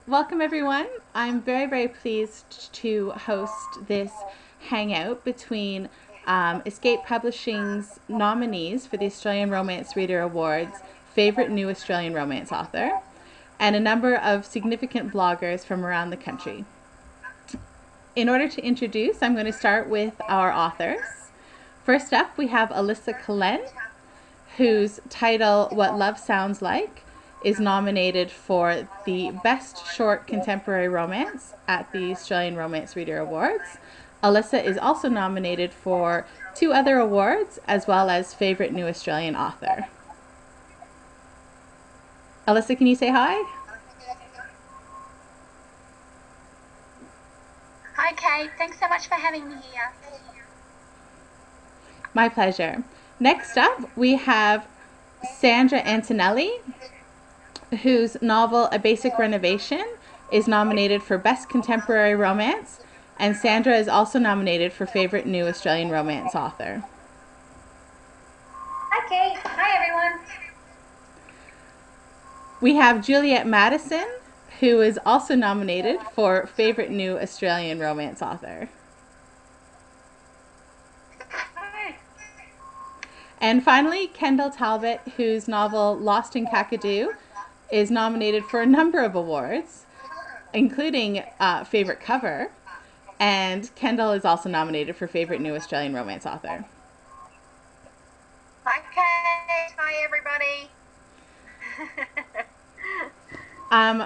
Welcome everyone. I'm very pleased to host this hangout between Escape Publishing's nominees for the Australian Romance Reader Awards, Favourite New Australian Romance Author, and a number of significant bloggers from around the country. In order to introduce, I'm going to start with our authors. First up, we have Alissa Callen, whose title, What Love Sounds Like, is nominated for the Best Short Contemporary Romance at the Australian Romance Reader Awards. Alissa is also nominated for 2 other awards, as well as Favourite New Australian Author. Alissa, can you say hi? Hi, Kate. Thanks so much for having me here. My pleasure. Next up, we have Sandra Antonelli, whose novel A Basic Renovation is nominated for Best Contemporary Romance, and Sandra is also nominated for Favourite New Australian Romance Author. Hi, Kate. Hi, everyone. We have Juliet Madison, who is also nominated for Favourite New Australian Romance Author. Hi. And finally, Kendall Talbot, whose novel Lost in Kakadu is nominated for a number of awards, including Favourite Cover, and Kendall is also nominated for Favourite New Australian Romance Author. Hi, Kate. Hi, everybody.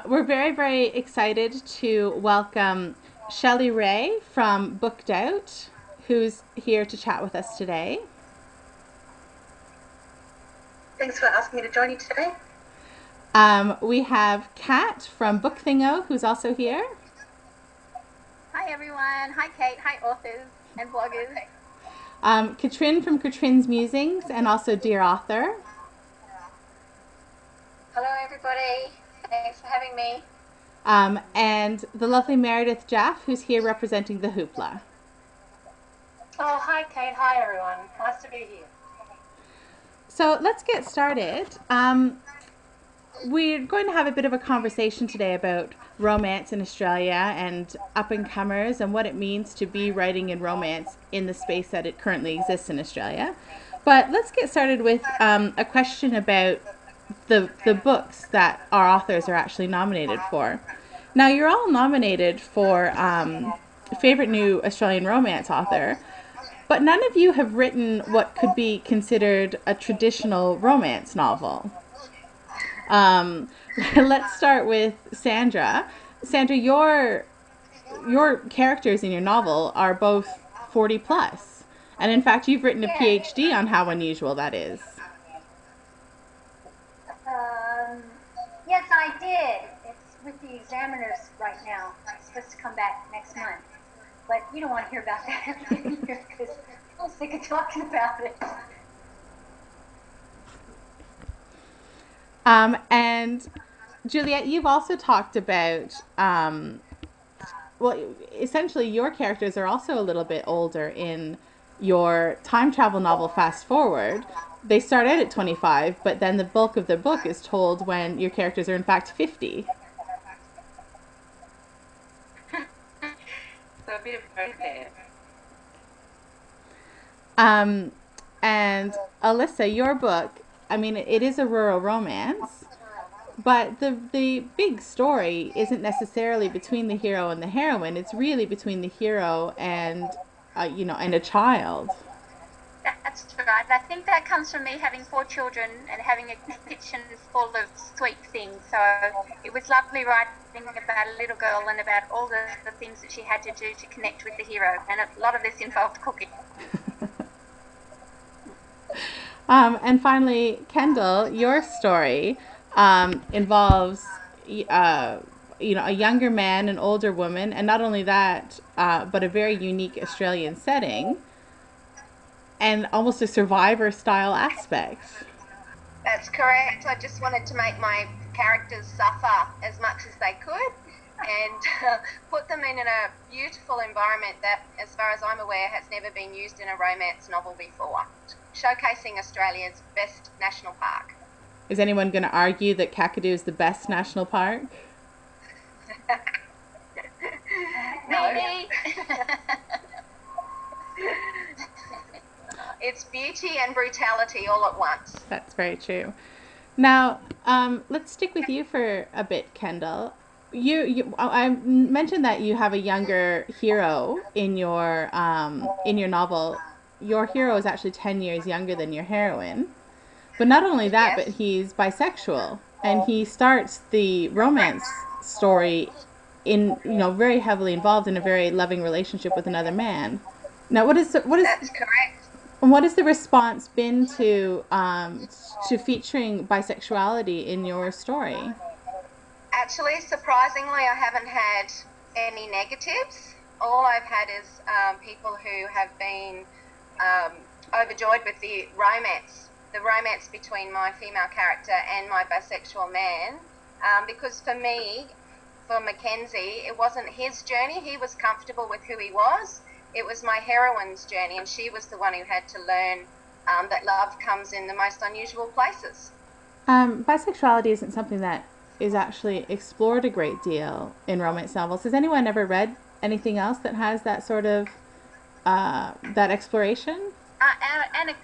We're very excited to welcome ShelleyRae from Booked Out, who's here to chat with us today. Thanks for asking me to join you today. We have Kat from Book Thingo, who's also here. Hi, everyone. Hi, Kate. Hi, authors and bloggers. Kaetrin from Kaetrin's Musings, and also Dear Author. Hello, everybody. Thanks for having me. And the lovely Meredith Jaffe, who's here representing the Hoopla. Oh, hi, Kate. Hi, everyone. Nice to be here. So let's get started. We're going to have a bit of a conversation today about romance in Australia and up-and-comers and what it means to be writing in romance in the space that it currently exists in Australia. But let's get started with a question about the books that our authors are actually nominated for. Now, you're all nominated for Favourite New Australian Romance Author, but none of you have written what could be considered a traditional romance novel. Let's start with Sandra. Sandra, your characters in your novel are both 40 plus. And in fact, you've written a PhD on how unusual that is. Yes, I did. It's with the examiners right now. It's supposed to come back next month. But you don't want to hear about that because I'm sick of talking about it. And Juliet, you've also talked about, well, essentially your characters are also a little bit older in your time travel novel Fast Forward. They start out at 25, but then the bulk of the book is told when your characters are in fact 50. So a bit of both there. And Alissa, your book, I mean, it is a rural romance, but the big story isn't necessarily between the hero and the heroine. It's really between the hero and, and a child. That's right. I think that comes from me having 4 children and having a kitchen full of sweet things. So it was lovely writing about a little girl and about all the things that she had to do to connect with the hero. And a lot of this involved cooking. And finally, Kendall, your story involves, a younger man, an older woman, and not only that, but a very unique Australian setting and almost a survivor-style aspect. That's correct. I just wanted to make my characters suffer as much as they could and put them in a beautiful environment that, as far as I'm aware, has never been used in a romance novel before, showcasing Australia's best national park. Is anyone going to argue that Kakadu is the best national park? Maybe. It's beauty and brutality all at once. That's very true. Now, let's stick with you for a bit, Kendall. I mentioned that you have a younger hero in your novel. Your hero is actually 10 years younger than your heroine. But not only that, Yes. but he's bisexual, and he starts the romance story in, very heavily involved in a very loving relationship with another man. Now, That's correct. what has the response been to featuring bisexuality in your story? Actually, surprisingly, I haven't had any negatives. All I've had is people who have been overjoyed with the romance between my female character and my bisexual man. Because for me, for Mackenzie, it wasn't his journey. He was comfortable with who he was. It was my heroine's journey, and she was the one who had to learn that love comes in the most unusual places. Bisexuality isn't something that is actually explored a great deal in romance novels. Has anyone ever read anything else that has that sort of that exploration? Anna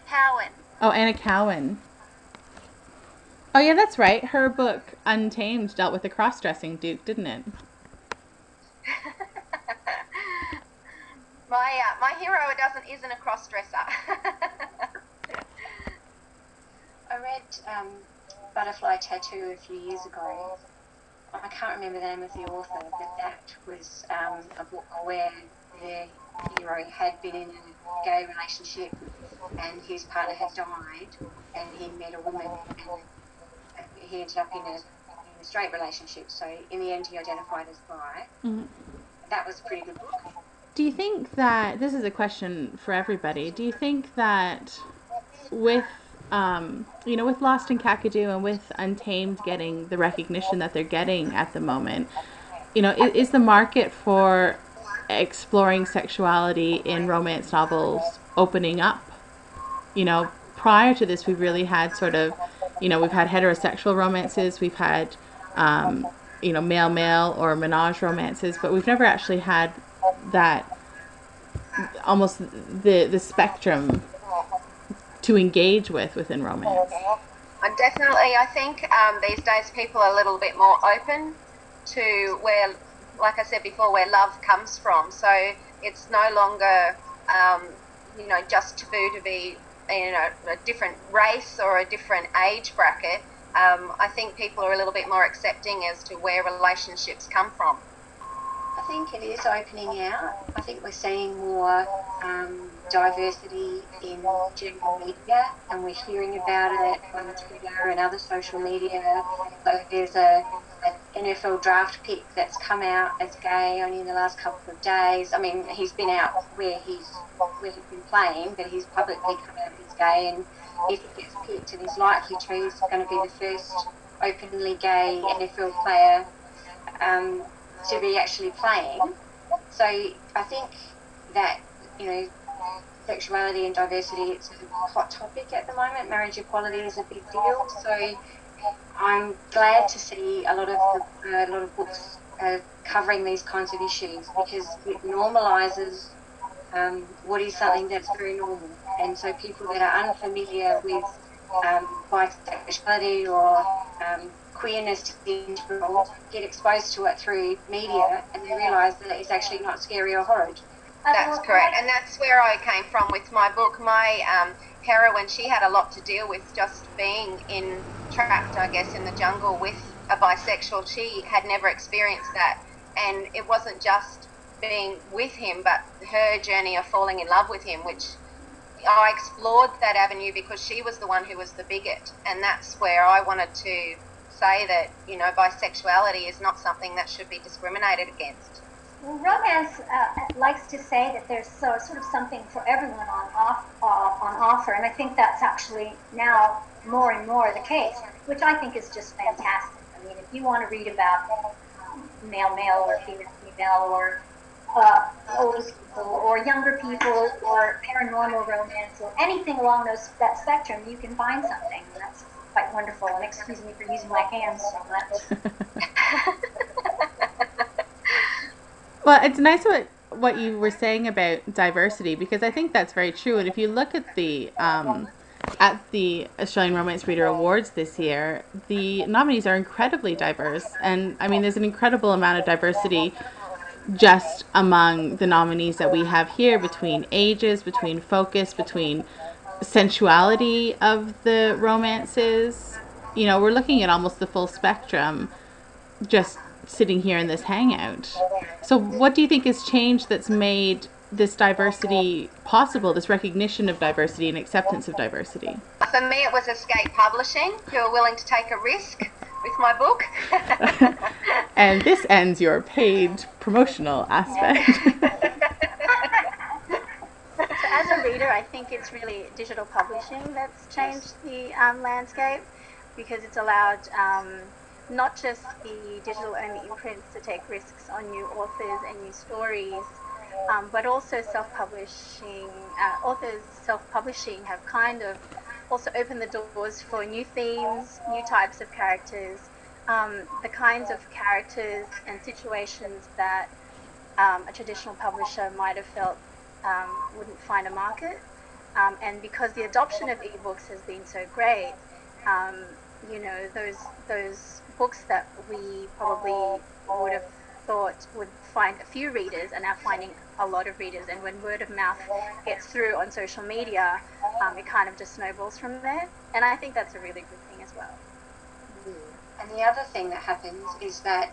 Callen. Oh, Anna Callen. Oh yeah, that's right. Her book Untamed dealt with a cross-dressing duke, didn't it? My hero isn't a cross-dresser. I read Butterfly Tattoo a few years ago. I can't remember the name of the author, but that was a book where the hero had been in a gay relationship and his partner had died, and he met a woman and he ended up in a straight relationship. So in the end, he identified as bi. Mm-hmm. That was a pretty good book. Do you think that, this is a question for everybody, do you think that with, with Lost in Kakadu and with Untamed getting the recognition that they're getting at the moment, is the market for exploring sexuality in romance novels opening up? Prior to this, we've really had sort of, we've had heterosexual romances, we've had, male-male or menage romances, but we've never actually had that almost the spectrum to engage within romance. Definitely, I think these days people are a little bit more open to where, like I said before, where love comes from. So it's no longer, just taboo to be, a different race or a different age bracket. I think people are a little bit more accepting as to where relationships come from. I think it is opening out. I think we're seeing more diversity in general media, and we're hearing about it on Twitter and other social media. Like there's an NFL draft pick that's come out as gay only in the last couple of days. I mean, he's been out where he's been playing, but he's publicly come out as gay, and if he gets picked, and he's likely to, he's going to be the first openly gay NFL player to be actually playing. So I think that, sexuality and diversity, it's a hot topic at the moment. Marriage equality is a big deal. So I'm glad to see a lot of books covering these kinds of issues, because it normalises what is something that's very normal. And so people that are unfamiliar with bisexuality or queerness in general get exposed to it through media, and they realise that it's actually not scary or horrid. That's correct, and that's where I came from with my book. My heroine, she had a lot to deal with just being trapped, I guess, in the jungle with a bisexual. She had never experienced that, and it wasn't just being with him, but her journey of falling in love with him, which I explored that avenue because she was the one who was the bigot, and that's where I wanted to say that, bisexuality is not something that should be discriminated against. Well, romance likes to say that there's sort of something for everyone on offer, and I think that's actually now more and more the case, which I think is just fantastic. I mean, if you want to read about male or female or older people or younger people or paranormal romance or anything along that spectrum, you can find something. And that's quite wonderful. And excuse me for using my hands so much. Well, it's nice what you were saying about diversity, because I think that's very true. And if you look at the Australian Romance Reader Awards this year, the nominees are incredibly diverse, and I mean, there's an incredible amount of diversity just among the nominees that we have here, between ages, between focus, between sensuality of the romances. You know, we're looking at almost the full spectrum just sitting here in this hangout. So what do you think has changed that's made this diversity possible, this recognition of diversity and acceptance of diversity? For me, it was Escape Publishing, who were willing to take a risk with my book. And this ends your paid promotional aspect. So as a reader, I think it's really digital publishing that's changed the landscape, because it's allowed not just the digital-only imprints to take risks on new authors and new stories, but also self-publishing. Authors self-publishing have kind of also opened the doors for new themes, new types of characters, the kinds of characters and situations that a traditional publisher might have felt wouldn't find a market. And because the adoption of ebooks has been so great, you know, those books that we probably would have thought would find a few readers are now finding a lot of readers. And when word of mouth gets through on social media, it kind of just snowballs from there. And I think that's a really good thing as well. And the other thing that happens is that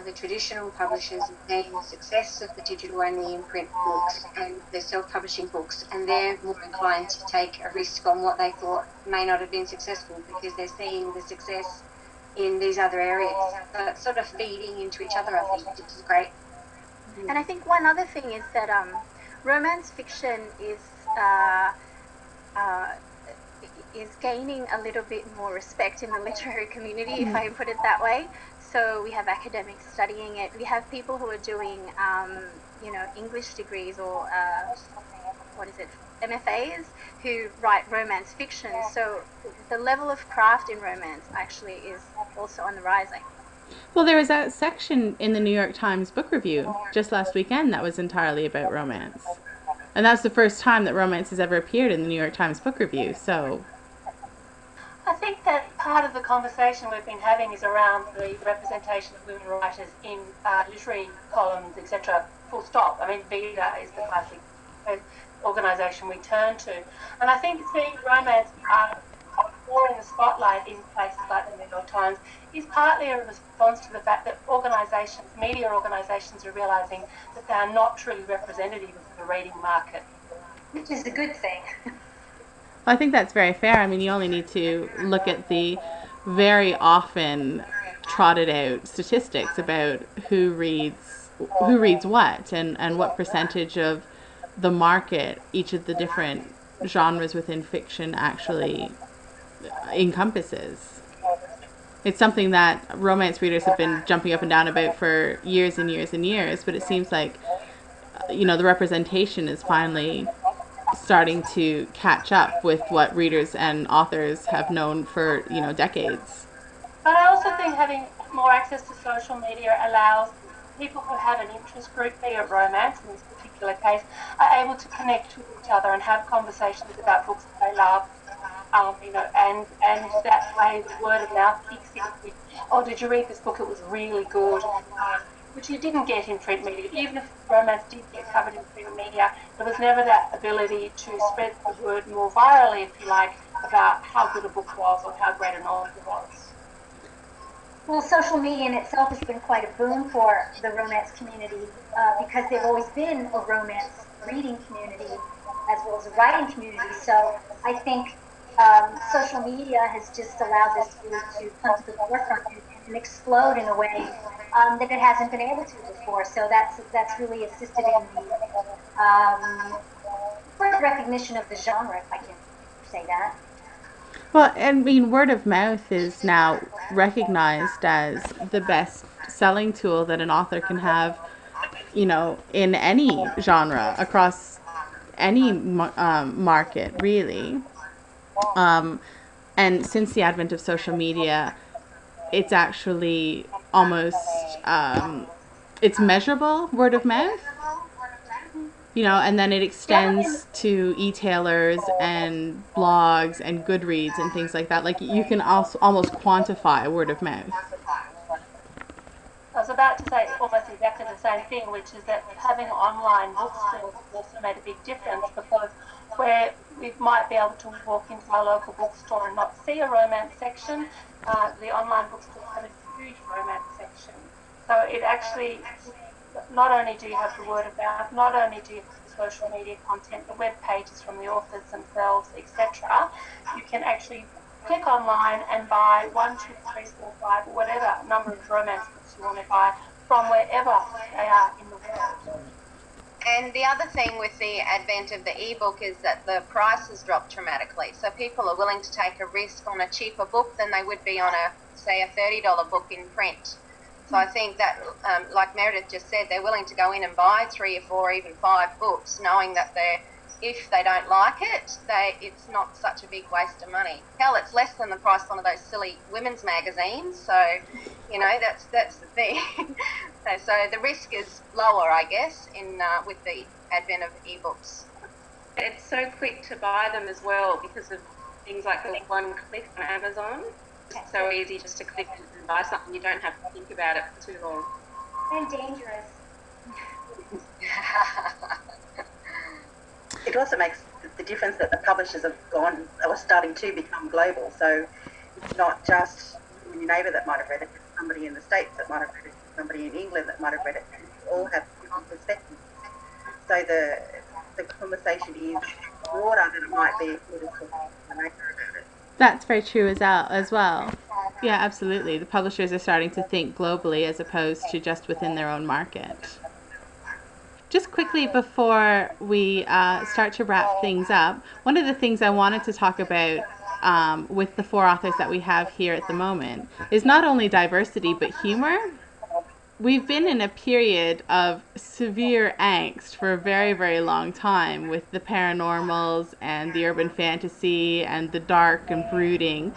the traditional publishers have seen the success of the digital-only imprint books and the self-publishing books, and they're more inclined to take a risk on what they thought may not have been successful, because they're seeing the success in these other areas. So it's sort of feeding into each other, I think, which is great. And I think one other thing is that romance fiction is gaining a little bit more respect in the literary community, if I can put it that way. So we have academics studying it. We have people who are doing, you know, English degrees or MFAs, who write romance fiction. So the level of craft in romance actually is also on the rising. Well, there was a section in the New York Times Book Review just last weekend that was entirely about romance. And that's the first time that romance has ever appeared in the New York Times Book Review, so... I think that part of the conversation we've been having is around the representation of women writers in literary columns, etc. Full stop. I mean, Vida is the classic organisation we turn to. And I think seeing romance more in the spotlight in places like the New York Times is partly a response to the fact that organisations, media organisations, are realising that they are not truly representative of the reading market. Which is a good thing. I think that's very fair. I mean, you only need to look at the very often trotted out statistics about who reads what and what percentage of the market each of the different genres within fiction actually encompasses. It's something that romance readers have been jumping up and down about for years and years and years, but it seems like, you know, the representation is finally starting to catch up with what readers and authors have known for, you know, decades. But I also think having more access to social media allows people who have an interest group, be it romance in this particular case, are able to connect with each other and have conversations about books that they love, you know, and that way the word of mouth kicks in with, oh, did you read this book? It was really good. Which you didn't get in print media. Even if romance did get covered in print media, there was never that ability to spread the word more virally, if you like, about how good a book was or how great an author was. Well, social media in itself has been quite a boon for the romance community because they've always been a romance reading community as well as a writing community. So I think social media has just allowed this to come to the forefront and explode in a way that it hasn't been able to before. So that's really assisted in the recognition of the genre, if I can say that. Well, I mean, word of mouth is now recognized as the best selling tool that an author can have, you know, in any genre, across any market, really. And since the advent of social media, it's actually almost it's measurable, word of mouth, you know, and then it extends to e-tailers and blogs and Goodreads and things like that. Like, you can also almost quantify word of mouth. I was about to say almost exactly the same thing, which is that having online bookstores has also made a big difference, because where we might be able to walk into our local bookstore and not see a romance section, the online bookstores have a huge romance section. So it actually, not only do you have the word of mouth, not only do you have the social media content, the web pages from the authors themselves, etc., you can actually click online and buy 1, 2, 3, 4, 5, whatever number of romance books you want to buy from wherever they are in the world. And the other thing with the advent of the ebook is that the price has dropped dramatically. So people are willing to take a risk on a cheaper book than they would be on say a $30 book in print. So I think that, like Meredith just said, they're willing to go in and buy 3 or 4 or even 5 books, knowing that if they don't like it, it's not such a big waste of money. Hell, it's less than the price of one of those silly women's magazines. So, you know, that's the thing. So the risk is lower, I guess, with the advent of ebooks. It's so quick to buy them as well because of things like the one click on Amazon. It's so easy just to click and buy something. You don't have to think about it for too long. And dangerous. It also makes the difference that the publishers have starting to become global. So it's not just your neighbour that might have read it, it's somebody in the States that might have read it, somebody in England that might have read it. We all have different perspectives. So the conversation is broader than it might be if we were talking to the neighbour about it. That's very true as well. Yeah, absolutely. The publishers are starting to think globally as opposed to just within their own market. Just quickly before we start to wrap things up, one of the things I wanted to talk about with the 4 authors that we have here at the moment is not only diversity but humor. We've been in a period of severe angst for a very, very long time with the paranormals and the urban fantasy and the dark and brooding.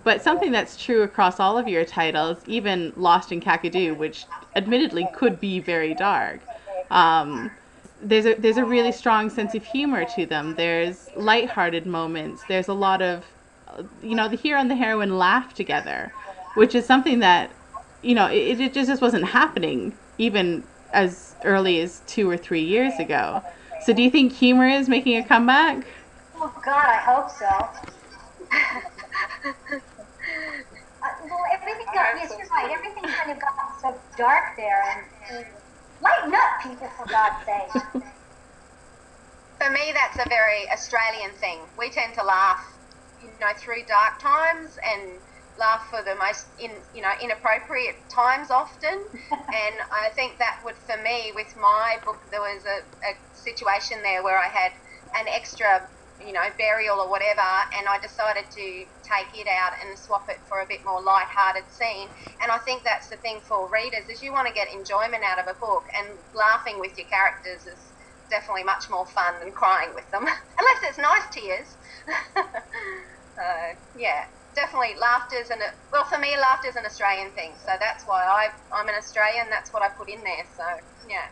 But something that's true across all of your titles, even Lost in Kakadu, which admittedly could be very dark, there's a really strong sense of humor to them. There's lighthearted moments. There's a lot of, you know, the hero and the heroine laugh together, which is something that, you know, it just wasn't happening even as early as 2 or 3 years ago. So do you think humor is making a comeback? Oh God, I hope so. Well, everything got, yes, you're right, everything kind of got so dark there, and lighten up, people, for God's sake. For me, that's a very Australian thing. We tend to laugh, you know, through dark times and laugh for the most inappropriate times often. And I think that would, for me, with my book, there was a situation there where I had an extra, you know, burial or whatever, and I decided to take it out and swap it for a bit more light-hearted scene. And I think that's the thing for readers, is you want to get enjoyment out of a book, and laughing with your characters is definitely much more fun than crying with them, unless it's nice tears. Yeah, definitely laughter's well, for me, laughter's an Australian thing, so that's why I'm an Australian, that's what I put in there, so yeah.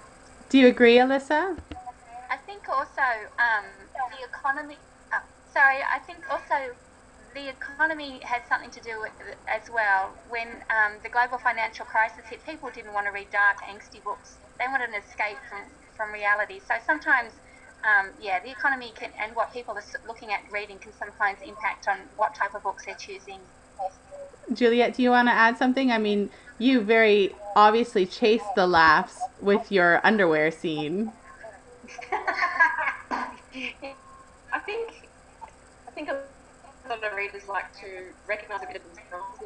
Do you agree, Alissa? I think also the economy. I think also the economy has something to do with it as well. When the global financial crisis hit, people didn't want to read dark, angsty books. They wanted an escape from reality. So sometimes, the economy and what people are looking at reading can sometimes impact on what type of books they're choosing. Juliet, do you want to add something? I mean, you very obviously chase the laughs with your underwear scene. I think a lot of readers like to recognise a bit of themselves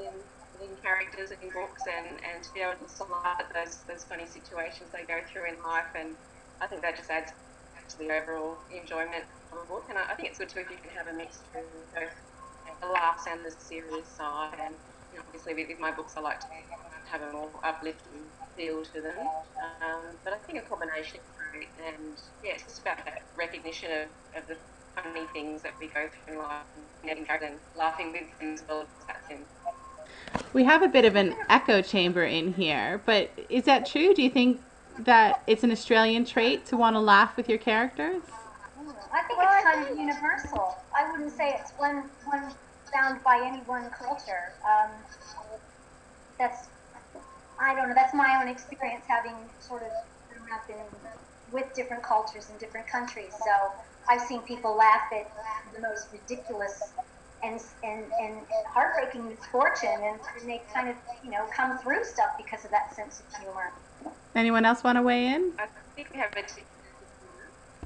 in characters and in books, and to be able to laugh at those funny situations they go through in life, and I think that just adds to the overall enjoyment of a book. And I think it's good too if you can have a mix between both the laughs and the serious side. And you know, obviously with my books I like to have a more uplifting feel to them, but I think a combination is great. And yeah, it's just about that recognition of the funny things that we go through in life, and laughing with them as well as that's in. We have a bit of an echo chamber in here, but is that true? Do you think that it's an Australian trait to want to laugh with your characters? I think it's kind of universal. I wouldn't say it's one found by any one culture. I don't know, that's my own experience having sort of grown up with different cultures in different countries. So I've seen people laugh at the most ridiculous and heartbreaking misfortune, and they kind of, come through stuff because of that sense of humor. Anyone else want to weigh in? I think we have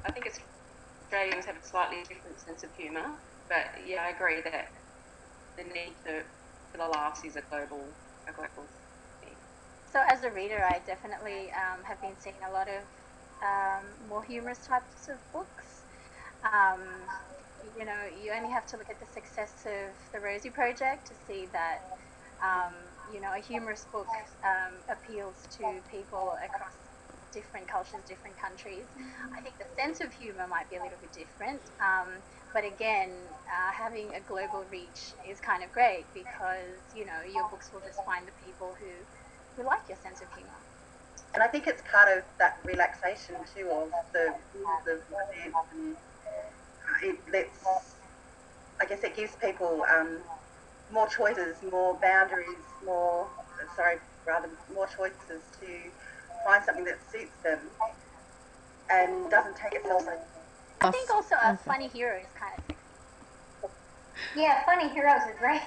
I think Australians have a slightly different sense of humour, but yeah, I agree that the need for the laughs is a global thing. So as a reader, I definitely have been seeing a lot of more humorous types of books. You only have to look at the success of the Rosie Project to see that, a humorous book appeals to people across different cultures, different countries. I think the sense of humor might be a little bit different, but again, having a global reach is kind of great because, your books will just find the people who like your sense of humor. And I think it's part of that relaxation too of the romance, and it gives people more choices, more boundaries, more choices to find something that suits them and doesn't take itself so. I think also a funny hero is kind of sexy. Yeah, funny heroes are great.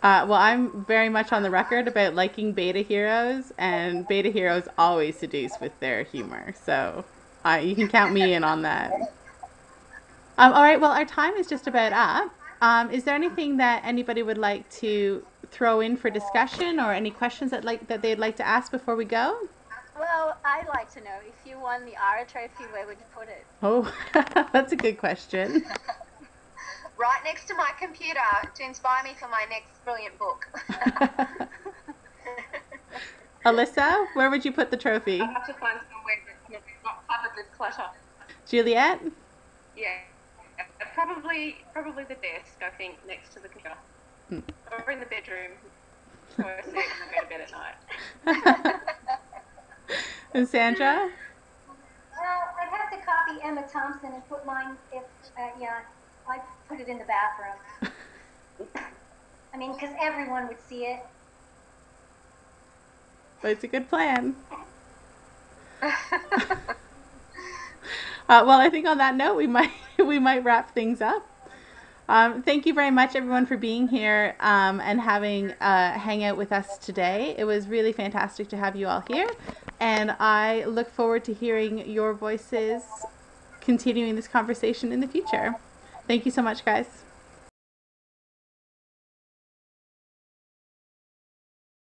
Well, I'm very much on the record about liking beta heroes, and beta heroes always seduce with their humor. So you can count me in on that. All right, well, our time is just about up. Is there anything that anybody would like to throw in for discussion, or any questions that they'd like to ask before we go? Well, I'd like to know, if you won the ARRA trophy, where would you put it? Oh, that's a good question. Right next to my computer to inspire me for my next brilliant book. Alissa, where would you put the trophy? I have to find somewhere that's not covered with clutter. Juliet? Yeah, probably the desk, I think, next to the computer. Or in the bedroom, so I see it when I go to bed at night. And Sandra? Well, I'd have to copy Emma Thompson and put mine, I'd put it in the bathroom. I mean, because everyone would see it. But it's a good plan. Well, I think on that note, we might wrap things up. Thank you very much, everyone, for being here and having a hangout with us today. It was really fantastic to have you all here, and I look forward to hearing your voices continuing this conversation in the future. Thank you so much, guys.